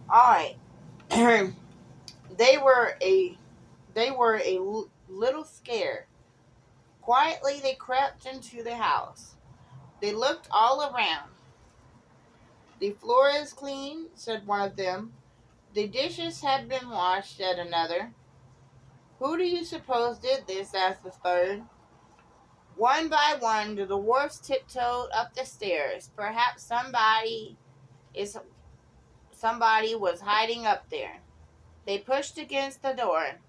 All right. they were a little scared. Quietly, they crept into the house. They looked all around. The floor is clean, said one of them. The dishes have been washed, said another. Who do you suppose did this? Asked the third. One by one, the dwarfs tiptoed up the stairs. Perhaps is somebody was hiding up there. They pushed against the door.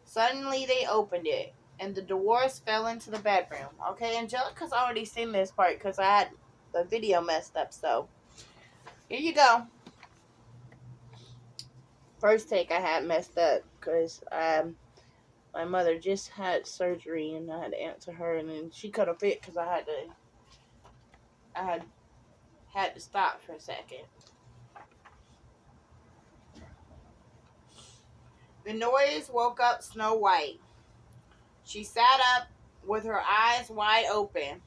Suddenly, they opened it, and the dwarfs fell into the bedroom. Okay, Angelica's already seen this part because I had the video messed up. So here you go. First take I had messed up because my mother just had surgery and I had to answer her, and then she cut a fit because I had to stop for a second. The noise woke up Snow White. She sat up with her eyes wide open.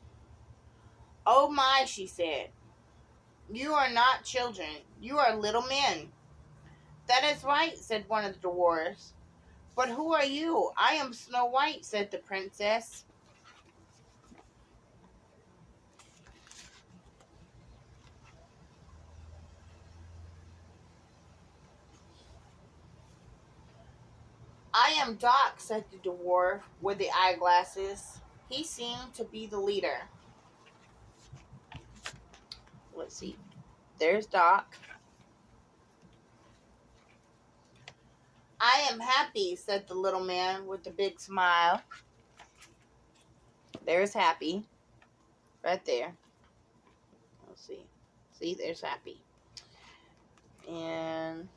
Oh my, she said. You are not children. You are little men. That is right, said one of the dwarfs. But who are you? I am Snow White, said the princess. I am Doc, said the dwarf with the eyeglasses. He seemed to be the leader. Let's see. There's Doc. I am happy, said the little man with the big smile. There's Happy. Right there. Let's see. See, there's Happy. And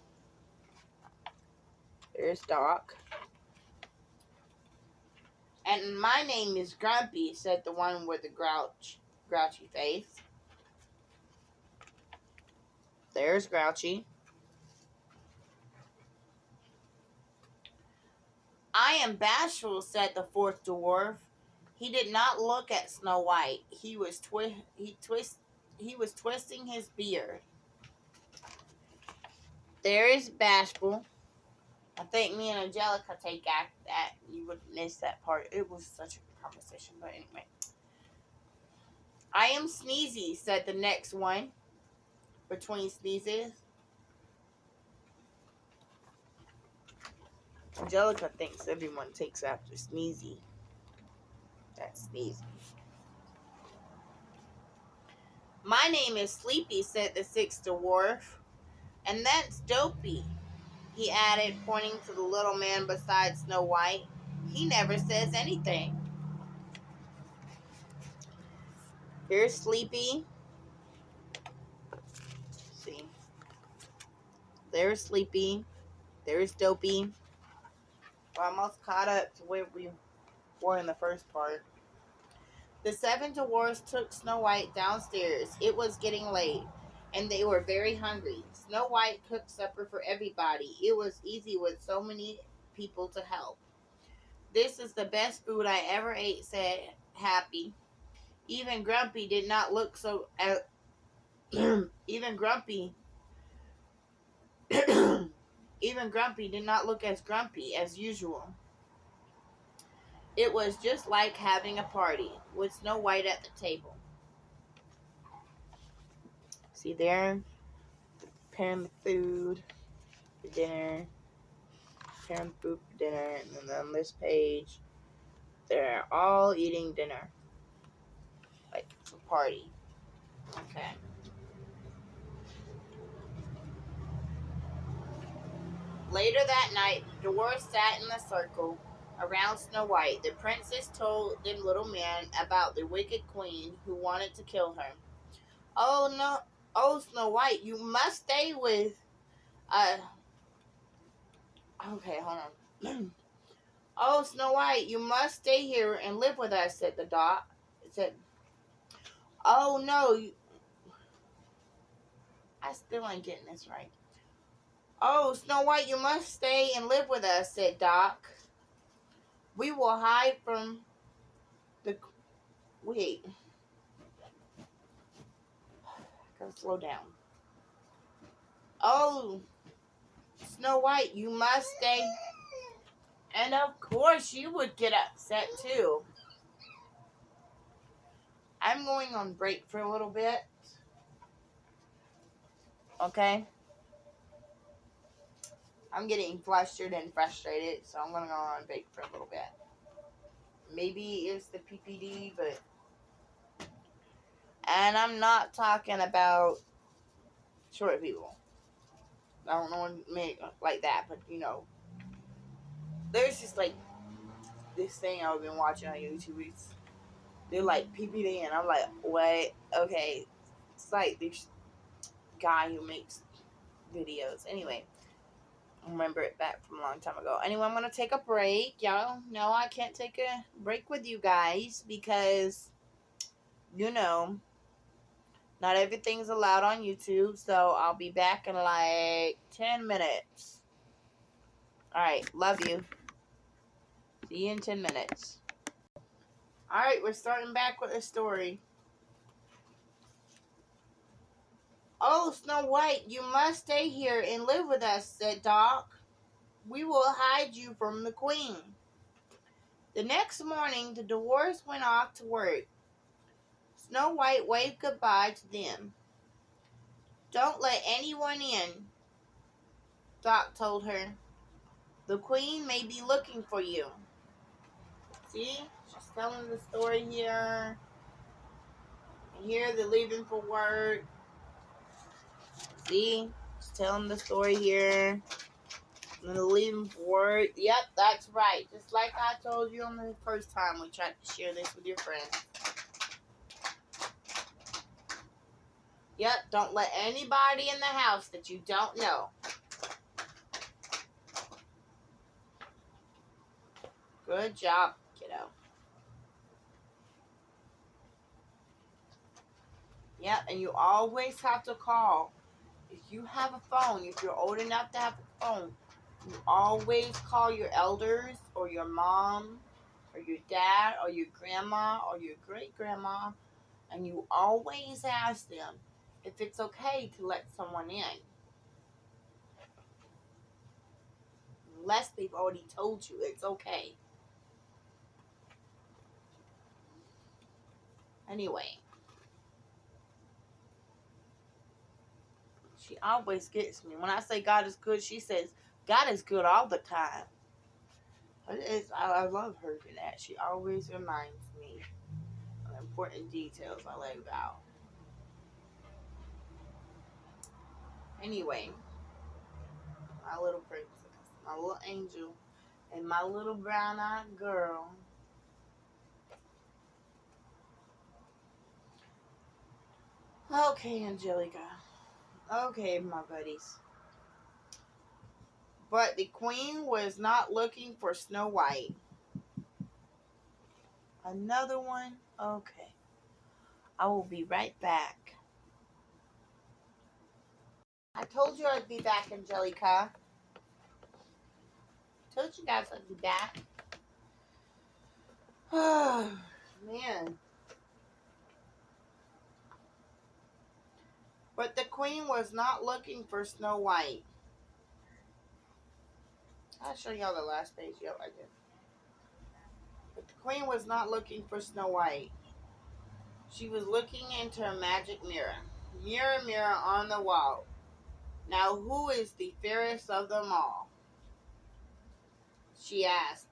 there's Doc. And my name is Grumpy, said the one with the grouchy face. There's Grouchy. I am bashful, said the fourth dwarf. He did not look at Snow White. He was twisting his beard. There is Bashful. I think me and Angelica take after that. You would miss that part. It was such a conversation, but anyway. I am Sneezy, said the next one between sneezes. Angelica thinks everyone takes after Sneezy. That's Sneezy. My name is Sleepy, said the sixth dwarf. And that's Dopey, he added, pointing to the little man beside Snow White. He never says anything. Here's Sleepy. Let's see. There's Sleepy. There's Dopey. We're almost caught up to where we were in the first part. The seven dwarfs took Snow White downstairs. It was getting late, and they were very hungry. Snow White cooked supper for everybody. It was easy with so many people to help. This is the best food I ever ate, said Happy. Even Grumpy did not look so. Even Grumpy, even Grumpy did not look as grumpy as usual. It was just like having a party with Snow White at the table. See there, preparing the food for dinner, preparing food for dinner, and then on this page, they're all eating dinner, like it's a party. Okay. Later that night, the dwarfs sat in a circle around Snow White. The princess told the little man about the wicked queen who wanted to kill her. Oh no! Oh, Snow White, you must stay with. Uh. Okay, hold on. Oh, Snow White, you must stay here and live with us," said the dog. It said, "Oh no, I still ain't getting this right." "Oh, Snow White, you must stay and live with us," said Doc. "We will hide from the wait." I gotta slow down. Oh. Snow White, you must stay. And of course you would get upset too. I'm going on break for a little bit. Okay? I'm getting flustered and frustrated, so I'm going to go on break for a little bit. Maybe it's the PPD, but... And I'm not talking about short people. I don't know what make like that, but you know. There's just like this thing I've been watching on YouTube. They're like PPD, and I'm like, what? Okay. It's like this guy who makes videos. Anyway, I remember it back from a long time ago. Anyway, I'm going to take a break. Y'all know I can't take a break with you guys because, you know, not everything's allowed on YouTube. So I'll be back in like 10 minutes. Alright, love you. See you in 10 minutes. Alright, we're starting back with the story. Oh, Snow White, you must stay here and live with us, said Doc. We will hide you from the Queen. The next morning, the dwarfs went off to work. Snow White waved goodbye to them. Don't let anyone in, Doc told her. The Queen may be looking for you. See? She's telling the story here. And here they're leaving for work. See? She's telling the story here. And they're leaving for work. Yep, that's right. Just like I told you on the first time we tried to share this with your friends. Yep, don't let anybody in the house that you don't know. Good job, kiddo. Yep, and you always have to call. If you have a phone, if you're old enough to have a phone, you always call your elders or your mom or your dad or your grandma or your great-grandma, and you always ask them if it's okay to let someone in. Unless they've already told you it's okay. Anyway. She always gets me. When I say God is good, she says God is good all the time. I love her for that. She always reminds me of important details I leave out. Anyway, my little princess, my little angel, and my little brown-eyed girl. Okay, Angelica. Okay, my buddies. But the queen was not looking for Snow White. Another one? Okay. I will be right back. I told you I'd be back, Angelica. Told you guys I'd be back. Oh, man. But the queen was not looking for Snow White. I'll show y'all the last page. Yep, I did. But the queen was not looking for Snow White. She was looking into a magic mirror. Mirror, mirror on the wall. Now who is the fairest of them all? She asked.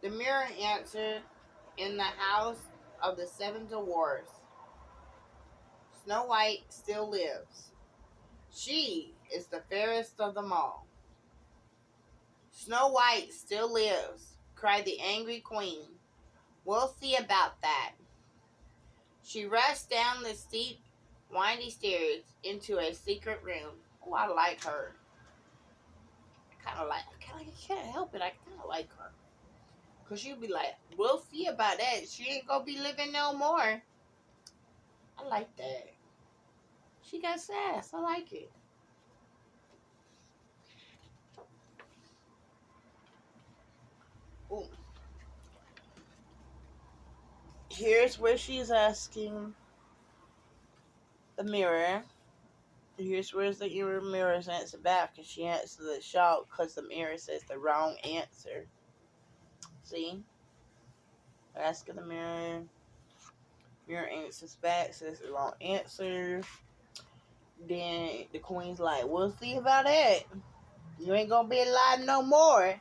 The mirror answered, in the house of the 7 dwarfs, Snow White still lives. She is the fairest of them all. Snow White still lives, cried the angry queen. We'll see about that. She rushed down the steep, windy stairs into a secret room. Oh, I like her. I can't help it. I kind of like her. Because she'll be like, we'll see about that. She ain't going to be living no more. I like that. She got sass. I like it. Ooh. Here's where she's asking the mirror, Here's where the mirror answer back, and she answers the shout because the mirror says the wrong answer. See? Asking the mirror. Mirror answers back, says the wrong answer. Then the queen's like, we'll see about that. You ain't gonna be alive no more.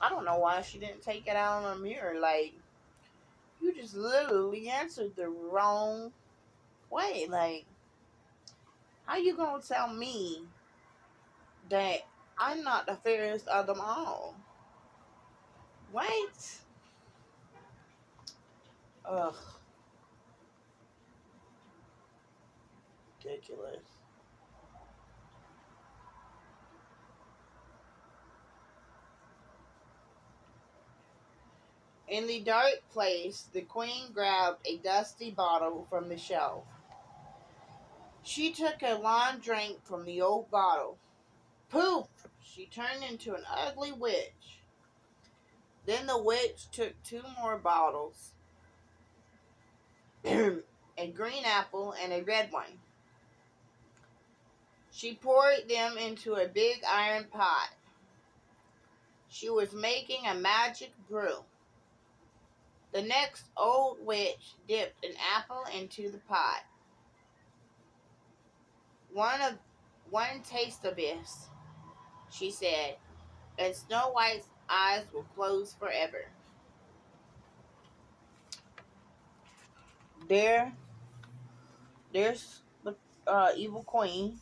I don't know why she didn't take it out on the mirror. Like, you just literally answered the wrong way. Like, how you gonna tell me that I'm not the fairest of them all? Wait. Ugh. Ridiculous. In the dark place, the queen grabbed a dusty bottle from the shelf. She took a long drink from the old bottle. Poof! She turned into an ugly witch. Then the witch took 2 more bottles, a green apple and a red one. She poured them into a big iron pot. She was making a magic brew. The next old witch dipped an apple into the pot. One taste of this, she said, and Snow White's eyes will close forever. There's the evil queen.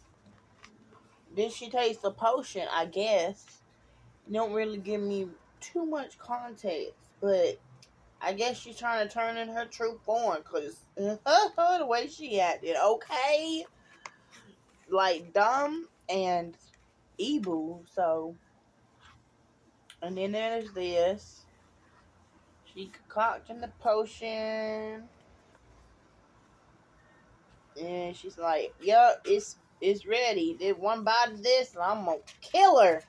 Then she takes the potion, I guess. Don't really give me too much context, but I guess she's trying to turn in her true form, because the way she acted, okay? Like, dumb and evil, so. And then there's this. She concocting the potion. And she's like, yup, it's ready. Did one bite of this and I'm gonna kill her.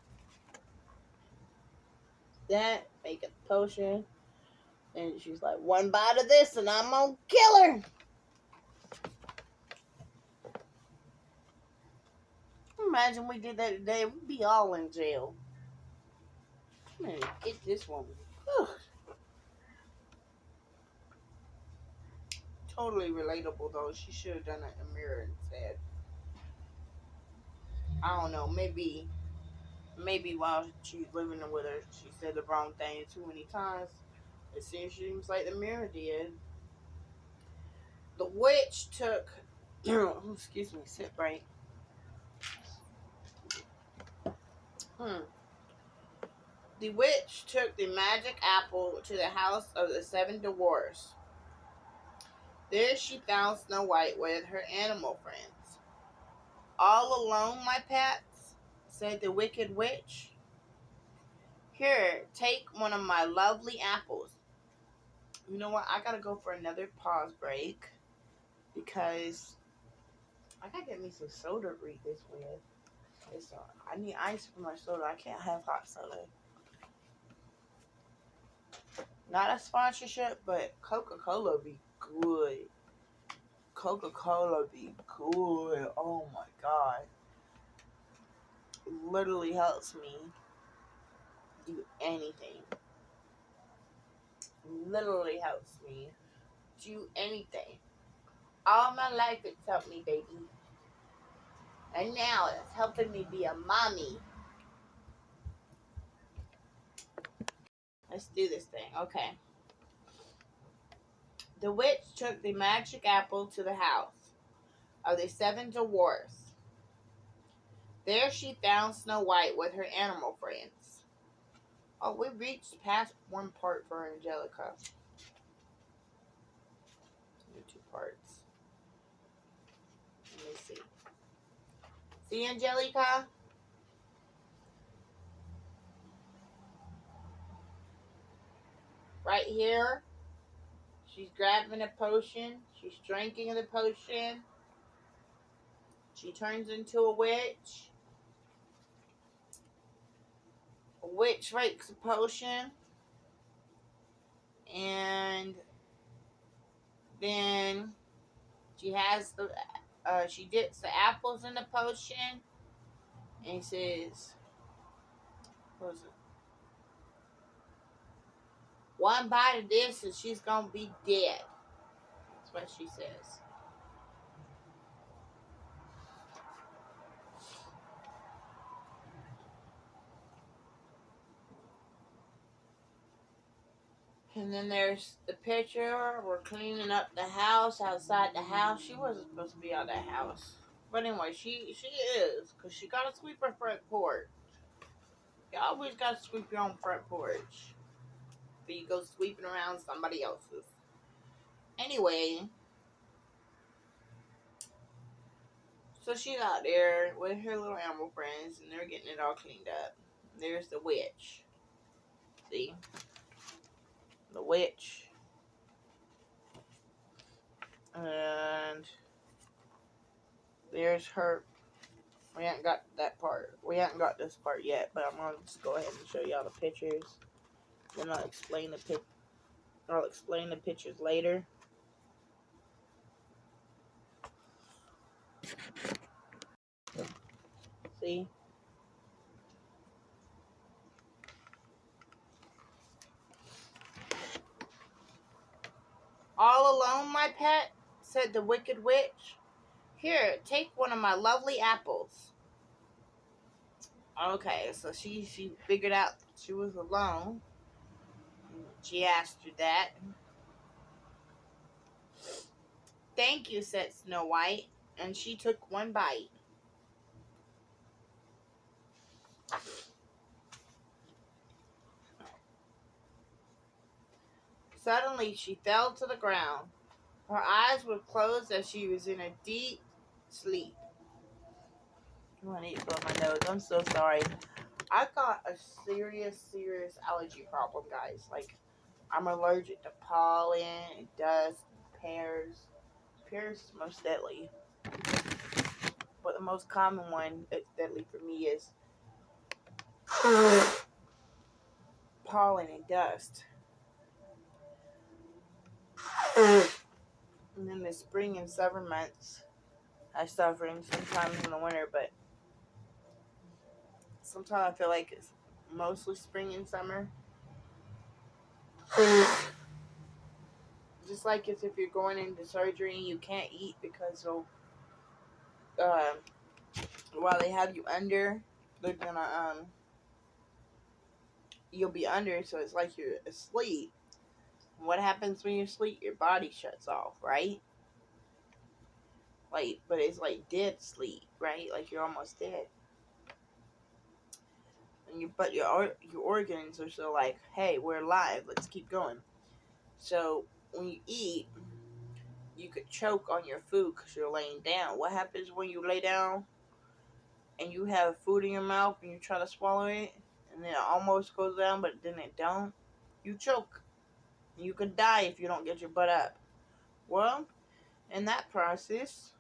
That, make a potion. And she's like, one bite of this and I'm gonna kill her. Imagine we did that today. We'd be all in jail. I'm gonna get this woman. Whew. Totally relatable though. She should have done it in the mirror instead. I don't know. Maybe while she's living with her, she said the wrong thing too many times. It seems like the mirror did. The witch took. Excuse me. Sit right. The witch took the magic apple to the house of the 7 dwarfs. There she found Snow White with her animal friends. All alone, my pets, said the wicked witch. Here, take one of my lovely apples. You know what? I gotta go for another pause break because I gotta get me some soda to read this with. I need ice for my soda. I can't have hot soda. Not a sponsorship, but Coca-Cola be good. Coca-Cola be good. Oh my god. It literally helps me do anything. Literally helps me do anything. All my life it's helped me, baby. And now it's helping me be a mommy. Let's do this thing. Okay. The witch took the magic apple to the house of the 7 dwarfs. There she found Snow White with her animal friends. Oh, we reached past one part for Angelica. 2 parts. Let me see. See, Angelica? Right here. She's grabbing a potion. She's drinking the potion. She turns into a witch. A witch makes a potion. And then She has the she dips the apples in the potion and says, what was it? One bite of this and she's gonna be dead. That's what she says. And then there's the picture. We're cleaning up the house, outside the house. She wasn't supposed to be out that house. But anyway, she is. Because she got to sweep her front porch. You always got to sweep your own front porch. But you go sweeping around somebody else's. Anyway, so she's out there with her little animal friends. And they're getting it all cleaned up. There's the witch. See? The witch. And there's her. We haven't got that part. We haven't got this part yet, but I'm gonna just go ahead and show y'all the pictures. Then I'll explain the pictures later. See? All alone, my pet, said the wicked witch. Here, take one of my lovely apples. Okay, so she figured out she was alone. She asked her that. Thank you, said Snow White, and she took one bite. Suddenly, she fell to the ground. Her eyes were closed as she was in a deep sleep. I need to blow my nose. I'm so sorry. I got a serious allergy problem, guys. Like, I'm allergic to pollen, dust, pears. Pears is most deadly. But the most common one that's deadly for me is pollen and dust. And then the spring and summer months, I suffer sometimes in the winter, but sometimes I feel like it's mostly spring and summer. Just like as if you're going into surgery and you can't eat because of, while they have you under, they're gonna you'll be under, so it's like you're asleep. What happens when you sleep? Your body shuts off, right? Like, but it's like dead sleep, right? Like you're almost dead, and but your organs are still like, hey, we're alive. Let's keep going. So when you eat, you could choke on your food because you're laying down. What happens when you lay down and you have food in your mouth and you try to swallow it, and then it almost goes down, but then it don't? You choke. You could die if you don't get your butt up. Well, in that process,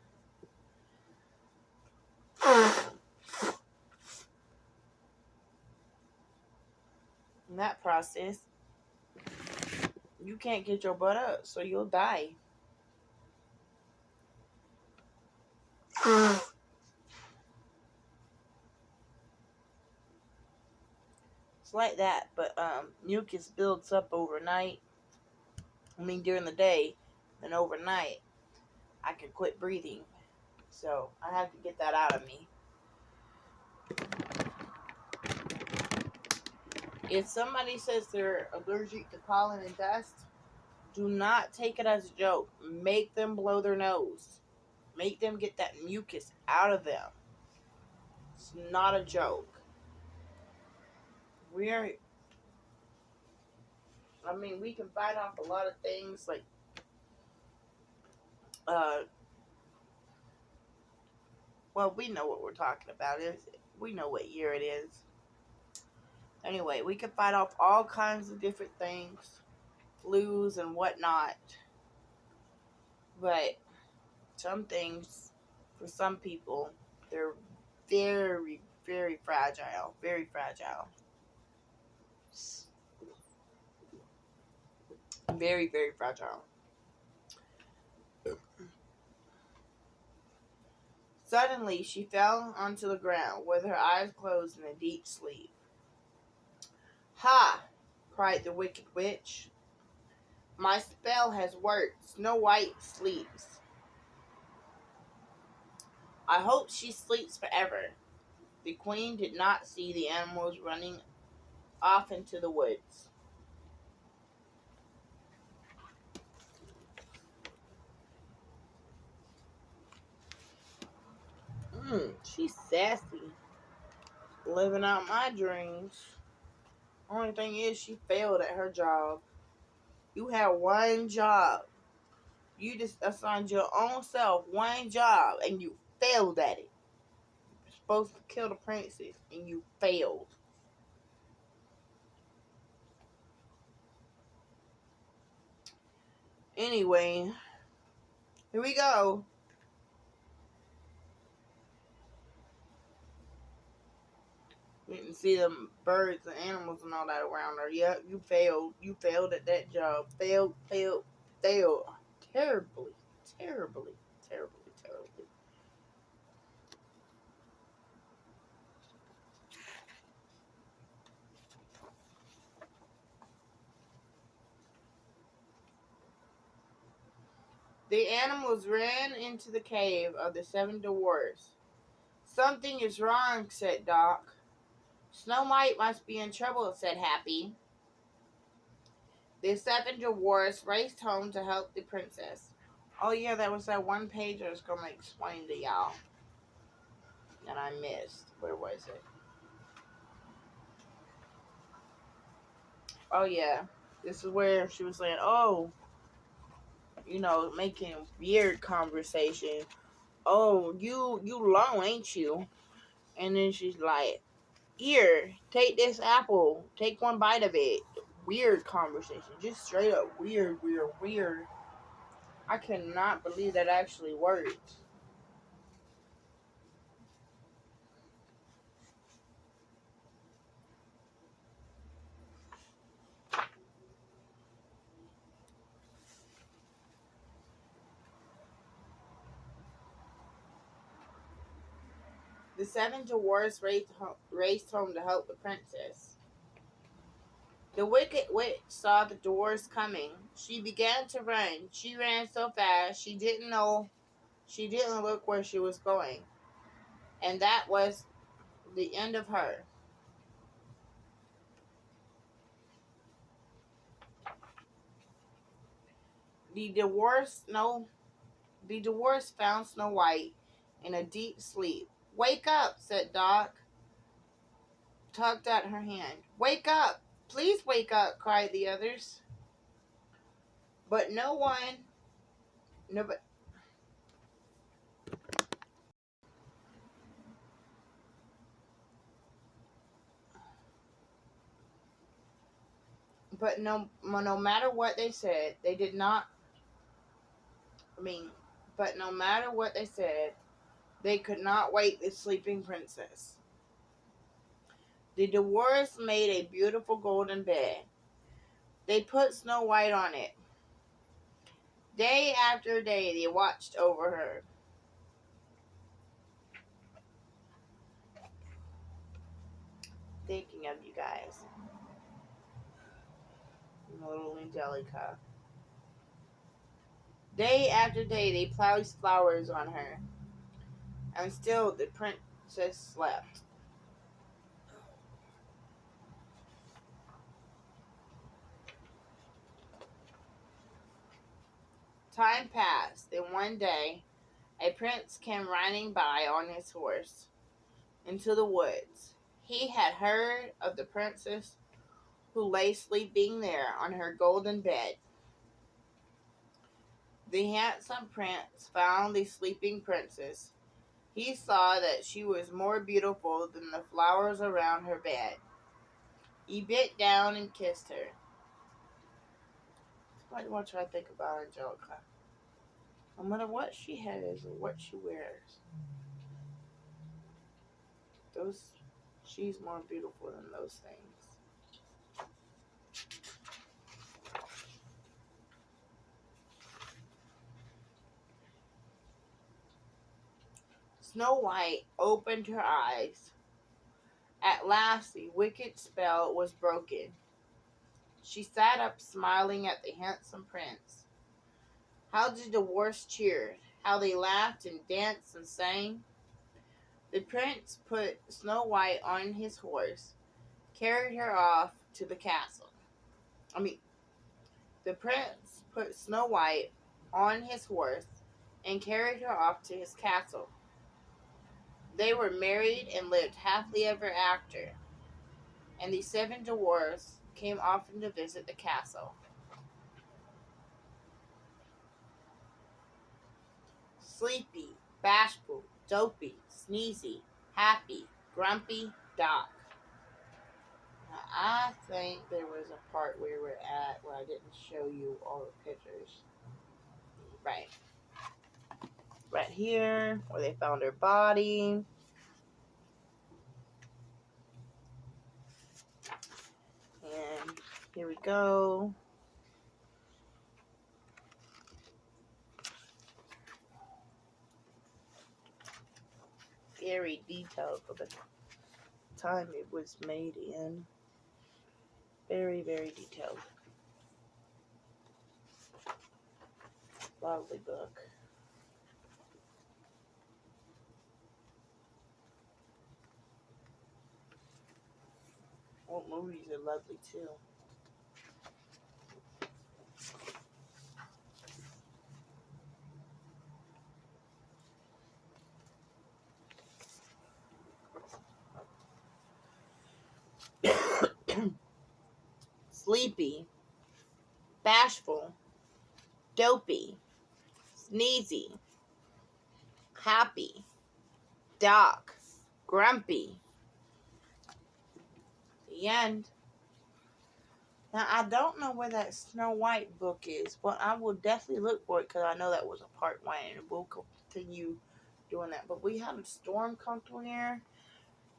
you can't get your butt up, so you'll die. It's like that, but mucus builds up overnight. During the day, and overnight, I can quit breathing. So I have to get that out of me. If somebody says they're allergic to pollen and dust, do not take it as a joke. Make them blow their nose. Make them get that mucus out of them. It's not a joke. We can fight off a lot of things like, well, we know what we're talking about. We know what year it is. Anyway, we can fight off all kinds of different things, flus and whatnot. But some things, for some people, they're very, very fragile. Very fragile. Very, very fragile. Suddenly she fell onto the ground with her eyes closed in a deep sleep. "Ha!" cried the wicked witch. "My spell has worked. Snow White sleeps. I hope she sleeps forever." The queen did not see the animals running off into the woods. She's sassy. Living out my dreams. Only thing is, she failed at her job. You had one job. You just assigned your own self one job, and you failed at it. You're supposed to kill the princess, and you failed. Anyway, here we go. You can see the birds and animals and all that around her. Yep, you failed. You failed at that job. Failed, failed, failed. Terribly, terribly, terribly, terribly. The animals ran into the cave of the seven dwarfs. "Something is wrong," said Doc. "Snow White must be in trouble," said Happy. The seven dwarfs raced home to help the princess. Oh yeah, that was that one page I was going to explain to y'all that I missed. Where was it? Oh yeah, this is where she was saying, "Oh, making weird conversation. Oh, you alone, ain't you?" And then she's like, "Here, take this apple. Take one bite of it." Weird conversation. Just straight up weird, weird, weird. I cannot believe that actually worked. The seven dwarfs raced home to help the princess. The wicked witch saw the dwarfs coming. She began to run. She ran so fast she didn't look where she was going. And that was the end of her. The dwarfs no the dwarfs found Snow White in a deep sleep. "Wake up," said Doc, tugged at her hand. "Wake up! Please wake up," cried the others. But no one no but no matter what they said, they did not I mean but no matter what they said, they could not wake the sleeping princess. The dwarfs made a beautiful golden bed. They put Snow White on it. Day after day they watched over her. Thinking of you guys. Little Angelica. Day after day they placed flowers on her. And still the princess slept. Time passed, and one day a prince came riding by on his horse into the woods. He had heard of the princess who lay sleeping there on her golden bed. The handsome prince found the sleeping princess. He saw that she was more beautiful than the flowers around her bed. He bent down and kissed her. What do I try to think about Angelica? No matter what she has or what she wears, those she's more beautiful than those things. Snow White opened her eyes. At last the wicked spell was broken. She sat up smiling at the handsome prince. How the dwarfs cheered, how they laughed and danced and sang. The prince put Snow White on his horse, carried her off to the castle. I mean, the prince put Snow White on his horse and carried her off to his castle. They were married and lived happily ever after, and the seven dwarfs came often to visit the castle. Sleepy, bashful, dopey, sneezy, happy, grumpy, Doc. Now, I think there was a part where we're at where I didn't show you all the pictures. Right. Right here, where they found her body. And here we go. Very detailed for the time it was made in. Very, very detailed. Lovely book. Old movies are lovely too. Sleepy, bashful, dopey, sneezy, happy, Doc, grumpy. The end. Now, I don't know where that Snow White book is, but I will definitely look for it because I know that was a part one, and we'll continue doing that. But we had a storm come through here,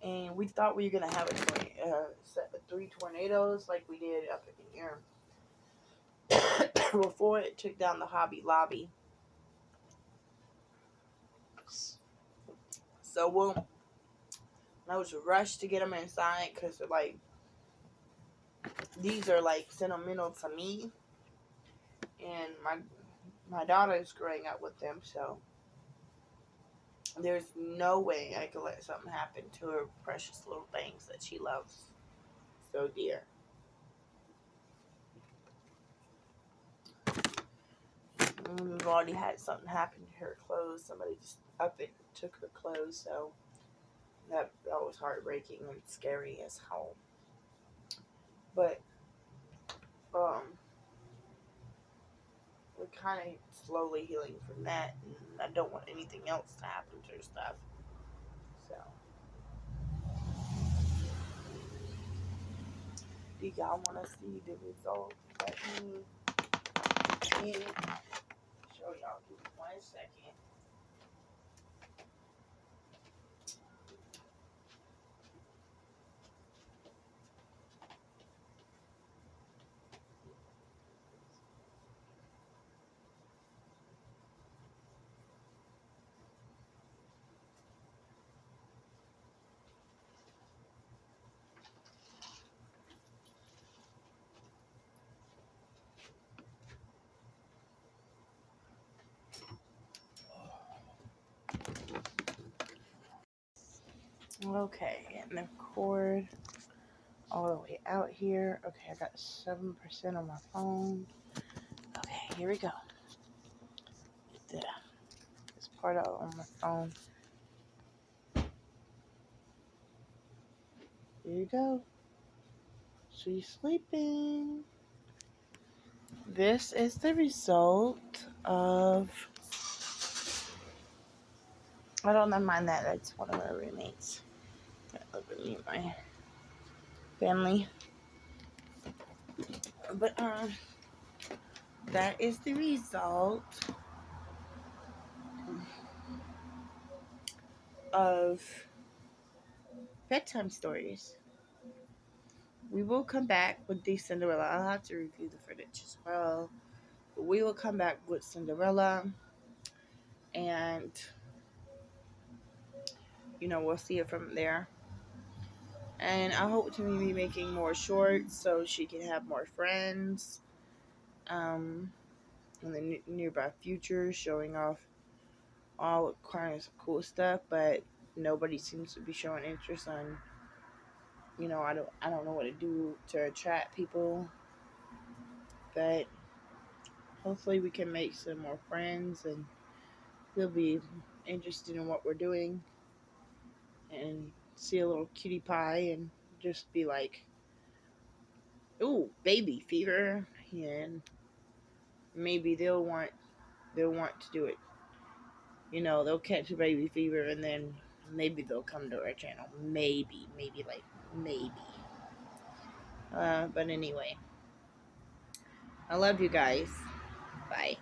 and we thought we were going to have three tornadoes like we did up in here before it took down the Hobby Lobby. So I was rushed to get them inside because they're like, these are like sentimental to me, and my daughter is growing up with them, so there's no way I could let something happen to her precious little things that she loves so dear. We've already had something happen to her clothes. Somebody just up and took her clothes, so that was heartbreaking and scary as hell. But we're kind of slowly healing from that, and I don't want anything else to happen to her stuff. So, do y'all want to see the results? Let me show y'all. Give me 1 second. Okay, getting the cord all the way out here. Okay, I got 7% on my phone. Okay, here we go. Get this part out on my phone. Here you go. She's sleeping. This is the result of. I don't mind that. That's one of our roommates. My family. But that is the result of bedtime stories. We will come back with the Cinderella. I'll have to review the footage as well. But we will come back with Cinderella, and we'll see it from there. And I hope to be making more shorts so she can have more friends. In the nearby future, showing off all kinds of cool stuff, but nobody seems to be showing interest on. I don't know what to do to attract people, but hopefully we can make some more friends and they'll be interested in what we're doing and see a little cutie pie and just be like, "Ooh, baby fever," and maybe they'll want to do it. They'll catch a baby fever and then maybe they'll come to our channel. Maybe. But anyway, I love you guys. Bye.